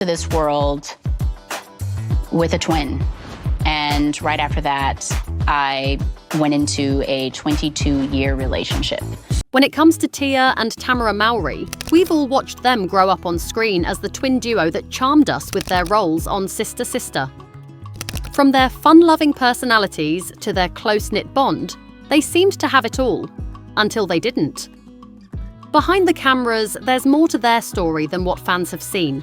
to this world with a twin. And right after that, I went into a 22-year relationship. When it comes to Tia and Tamera Mowry, we've all watched them grow up on screen as the twin duo that charmed us with their roles on Sister Sister. From their fun-loving personalities to their close-knit bond, they seemed to have it all, until they didn't. Behind the cameras, there's more to their story than what fans have seen.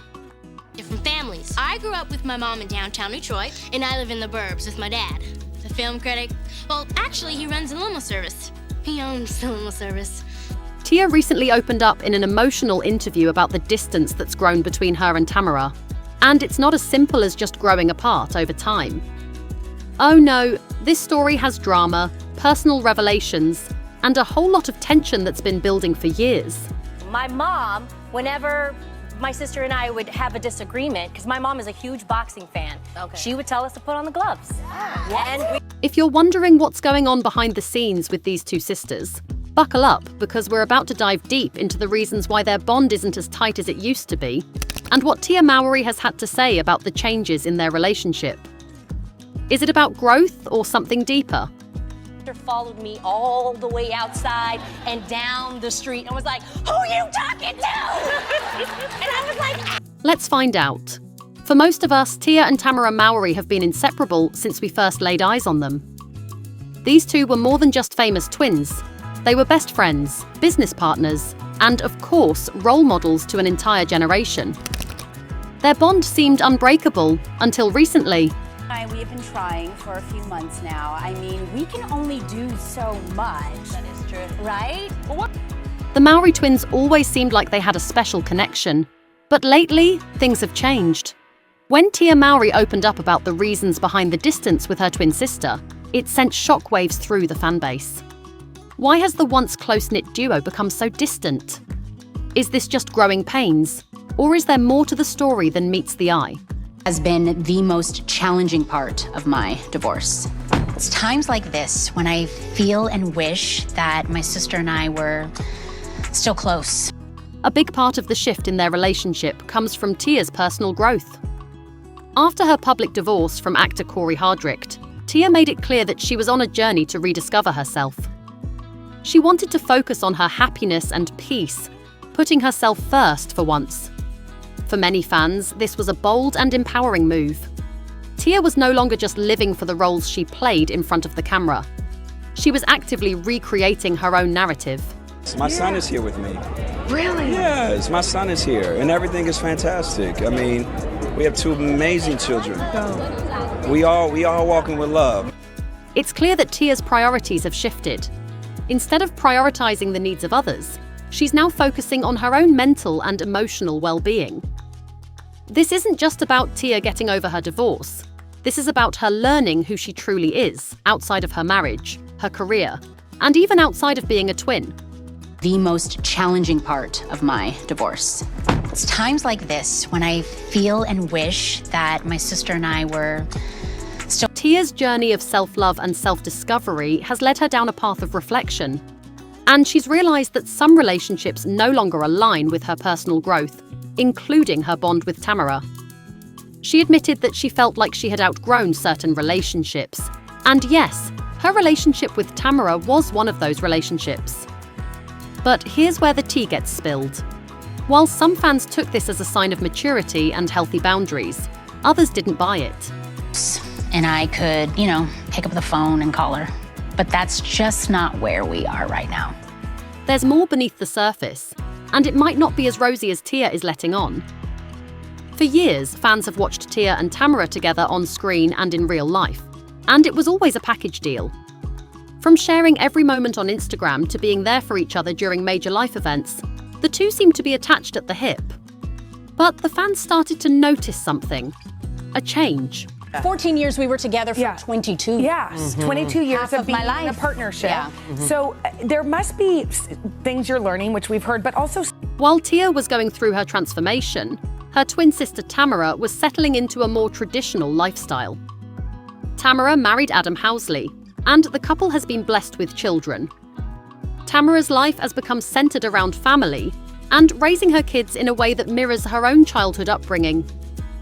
Different families. I grew up with my mom in downtown Detroit, and I live in the burbs with my dad, the film critic. Well, actually, he runs a limo service. He owns the limo service. Tia recently opened up in an emotional interview about the distance that's grown between her and Tamera. And it's not as simple as just growing apart over time. Oh no, this story has drama, personal revelations, and a whole lot of tension that's been building for years. My mom, whenever my sister and I would have a disagreement, because my mom is a huge boxing fan, she would tell us to put on the gloves. If you're wondering what's going on behind the scenes with these two sisters, buckle up, because we're about to dive deep into the reasons why their bond isn't as tight as it used to be, and what Tia Mowry has had to say about the changes in their relationship. Is it about growth or something deeper? Followed me all the way outside and down the street and was like, "Who you talking to?" And I was like, let's find out. For most of us, Tia and Tamera Mowry have been inseparable since we first laid eyes on them. These two were more than just famous twins. They were best friends, business partners, and of course, role models to an entire generation. Their bond seemed unbreakable until recently. We have been trying for a few months now. I mean, we can only do so much. that is true. Right? The Mowry twins always seemed like they had a special connection. But lately, things have changed. When Tia Mowry opened up about the reasons behind the distance with her twin sister, it sent shockwaves through the fanbase. Why has the once close-knit duo become so distant? Is this just growing pains? Or is there more to the story than meets the eye? Has been the most challenging part of my divorce. It's times like this when I feel and wish that my sister and I were still close. A big part of the shift in their relationship comes from Tia's personal growth. After her public divorce from actor Lori Harvey, Tia made it clear that she was on a journey to rediscover herself. She wanted to focus on her happiness and peace, putting herself first for once. For many fans, this was a bold and empowering move. Tia was no longer just living for the roles she played in front of the camera. She was actively recreating her own narrative. My son is here with me. Really? Yes, my son is here, and everything is fantastic. I mean, we have two amazing children. We all walking with love. It's clear that Tia's priorities have shifted. Instead of prioritizing the needs of others, she's now focusing on her own mental and emotional well-being. This isn't just about Tia getting over her divorce. This is about her learning who she truly is, outside of her marriage, her career, and even outside of being a twin. The most challenging part of my divorce. It's times like this when I feel and wish that my sister and I were still. Tia's journey of self-love and self-discovery has led her down a path of reflection. And she's realized that some relationships no longer align with her personal growth, including her bond with Tamera. She admitted that she felt like she had outgrown certain relationships. And yes, her relationship with Tamera was one of those relationships. But here's where the tea gets spilled. While some fans took this as a sign of maturity and healthy boundaries, others didn't buy it. And I could, pick up the phone and call her. But that's just not where we are right now. There's more beneath the surface, and it might not be as rosy as Tia is letting on. For years, fans have watched Tia and Tamera together on screen and in real life, and it was always a package deal. From sharing every moment on Instagram to being there for each other during major life events, the two seemed to be attached at the hip. But the fans started to notice something, a change. 14 years we were together for 22. Yes, 22 years Half of of being my in a life. partnership. Yeah. So there must be things you're learning, which we've heard, but also. While Tia was going through her transformation, her twin sister Tamera was settling into a more traditional lifestyle. Tamera married Adam Housley, and the couple has been blessed with children. Tamera's life has become centered around family and raising her kids in a way that mirrors her own childhood upbringing.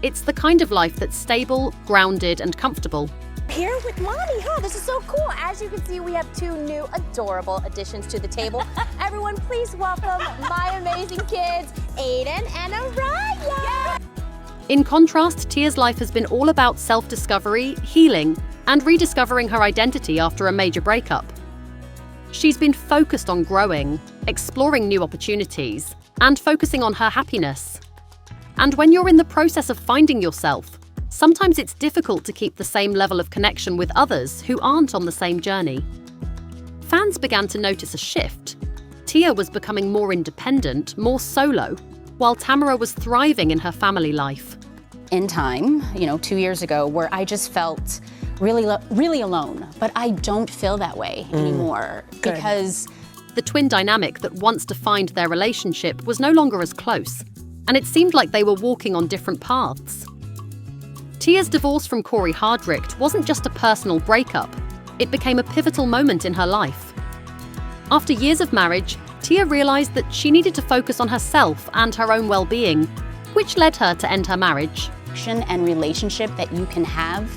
It's the kind of life that's stable, grounded, and comfortable. Here with mommy, huh? This is so cool. As you can see, we have two new adorable additions to the table. Everyone, please welcome my amazing kids, Aiden and Araya. In contrast, Tia's life has been all about self-discovery, healing, and rediscovering her identity after a major breakup. She's been focused on growing, exploring new opportunities, and focusing on her happiness. And when you're in the process of finding yourself, sometimes it's difficult to keep the same level of connection with others who aren't on the same journey. Fans began to notice a shift. Tia was becoming more independent, more solo, while Tamera was thriving in her family life. In time, 2 years ago, where I just felt really alone, but I don't feel that way anymore. Good. Because The twin dynamic that once defined their relationship was no longer as close, and it seemed like they were walking on different paths. Tia's divorce from Corey Hardrict wasn't just a personal breakup, it became a pivotal moment in her life. After years of marriage, Tia realized that she needed to focus on herself and her own well-being, which led her to end her marriage. and relationship that you can have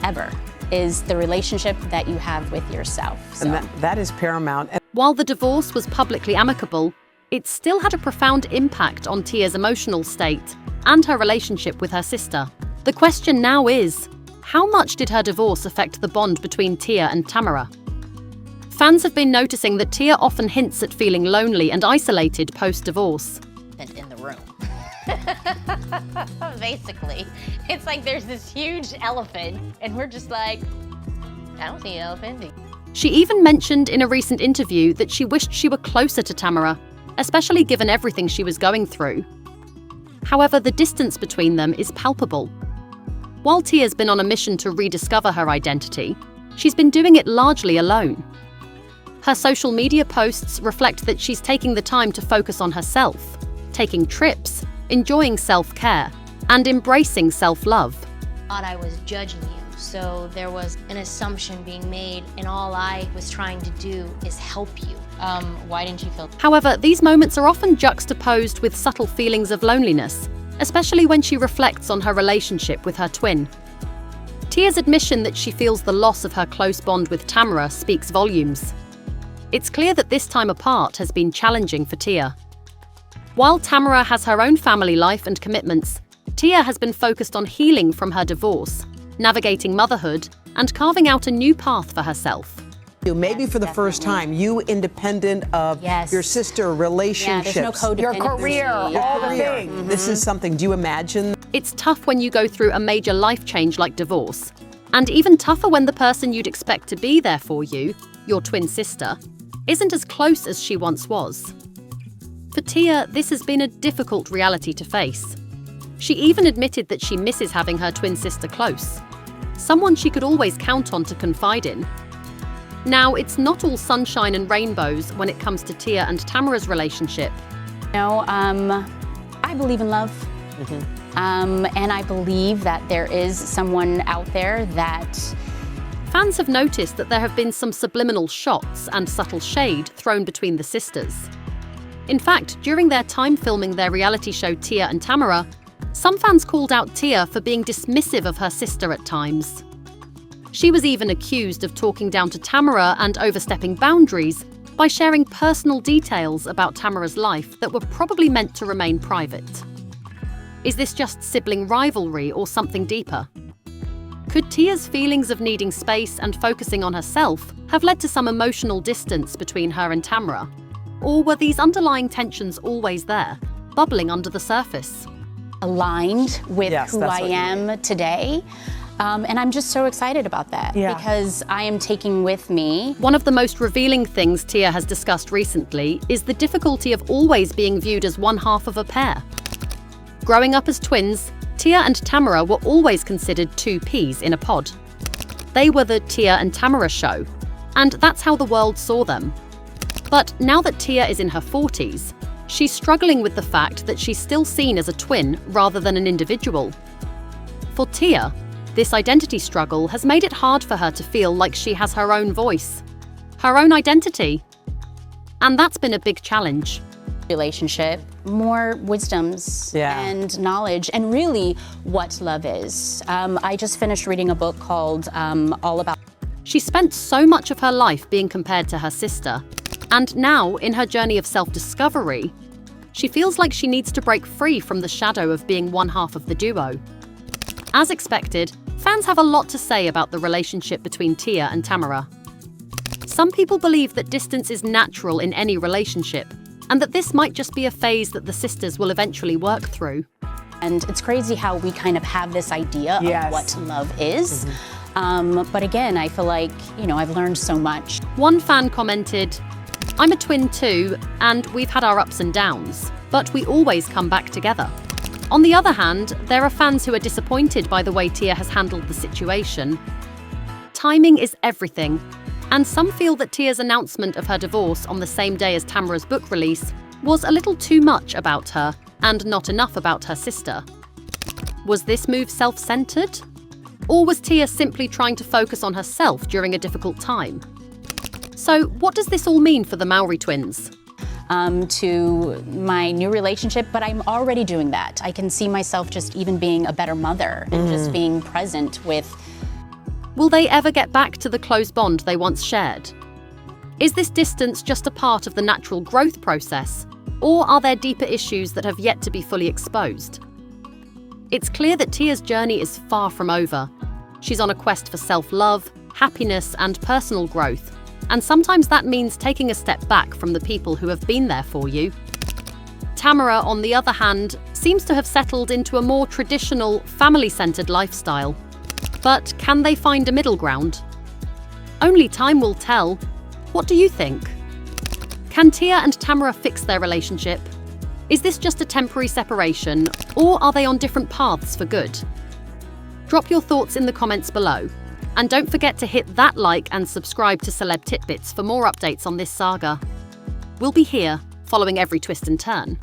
ever is the relationship that you have with yourself. So. And that is paramount. While the divorce was publicly amicable, it still had a profound impact on Tia's emotional state and her relationship with her sister. The question now is, how much did her divorce affect the bond between Tia and Tamera? Fans have been noticing that Tia often hints at feeling lonely and isolated post-divorce. In the room. Basically, it's like there's this huge elephant, and we're just like, I don't see an elephant. She even mentioned in a recent interview that she wished she were closer to Tamera, especially given everything she was going through. However, the distance between them is palpable. While Tia's been on a mission to rediscover her identity, she's been doing it largely alone. Her social media posts reflect that she's taking the time to focus on herself, taking trips, enjoying self-care, and embracing self-love. Thought I was judging you, so there was an assumption being made, and all I was trying to do is help you. Why didn't you feel? However, these moments are often juxtaposed with subtle feelings of loneliness, especially when she reflects on her relationship with her twin. Tia's admission that she feels the loss of her close bond with Tamera speaks volumes. It's clear that this time apart has been challenging for Tia. While Tamera has her own family life and commitments, Tia has been focused on healing from her divorce, navigating motherhood, and carving out a new path for herself. Maybe for the first time, you independent of your sister, relationships, there's no codependency. Your career, all the things. This is something, do you imagine? It's tough when you go through a major life change like divorce, and even tougher when the person you'd expect to be there for you, your twin sister, isn't as close as she once was. For Tia, this has been a difficult reality to face. She even admitted that she misses having her twin sister close, someone she could always count on to confide in. Now, it's not all sunshine and rainbows when it comes to Tia and Tamera's relationship. I believe in love. And I believe that there is someone out there that... Fans have noticed that there have been some subliminal shots and subtle shade thrown between the sisters. In fact, during their time filming their reality show Tia and Tamera, some fans called out Tia for being dismissive of her sister at times. She was even accused of talking down to Tamera and overstepping boundaries by sharing personal details about Tamera's life that were probably meant to remain private. Is this just sibling rivalry or something deeper? Could Tia's feelings of needing space and focusing on herself have led to some emotional distance between her and Tamera? Or were these underlying tensions always there, bubbling under the surface? aligned with who I am today. And I'm just so excited about that because I am taking with me. One of the most revealing things Tia has discussed recently is the difficulty of always being viewed as one half of a pair. Growing up as twins, Tia and Tamera were always considered two peas in a pod. They were the Tia and Tamera show, and that's how the world saw them. But now that Tia is in her 40s, she's struggling with the fact that she's still seen as a twin rather than an individual. For Tia, this identity struggle has made it hard for her to feel like she has her own voice, her own identity. And that's been a big challenge. relationship, more wisdoms and knowledge, and really what love is. I just finished reading a book called All About. She spent so much of her life being compared to her sister, and now, in her journey of self-discovery, she feels like she needs to break free from the shadow of being one half of the duo. As expected, fans have a lot to say about the relationship between Tia and Tamera. Some people believe that distance is natural in any relationship, and that this might just be a phase that the sisters will eventually work through. And it's crazy how we kind of have this idea of what love is. But again, I feel like, I've learned so much. One fan commented, "I'm a twin too, and we've had our ups and downs, but we always come back together." On the other hand, there are fans who are disappointed by the way Tia has handled the situation. Timing is everything, and some feel that Tia's announcement of her divorce on the same day as Tamera's book release was a little too much about her and not enough about her sister. Was this move self-centered? Or was Tia simply trying to focus on herself during a difficult time? So what does this all mean for the Mowry twins? To my new relationship, but I'm already doing that. I can see myself just even being a better mother and just being present with. Will they ever get back to the close bond they once shared? Is this distance just a part of the natural growth process, or are there deeper issues that have yet to be fully exposed? It's clear that Tia's journey is far from over. She's on a quest for self-love, happiness, and personal growth, and sometimes that means taking a step back from the people who have been there for you. Tamera, on the other hand, seems to have settled into a more traditional, family-centered lifestyle. But can they find a middle ground? Only time will tell. What do you think? Can Tia and Tamera fix their relationship? Is this just a temporary separation, or are they on different paths for good? Drop your thoughts in the comments below. And don't forget to hit that like and subscribe to Celeb Titbits for more updates on this saga. We'll be here, following every twist and turn.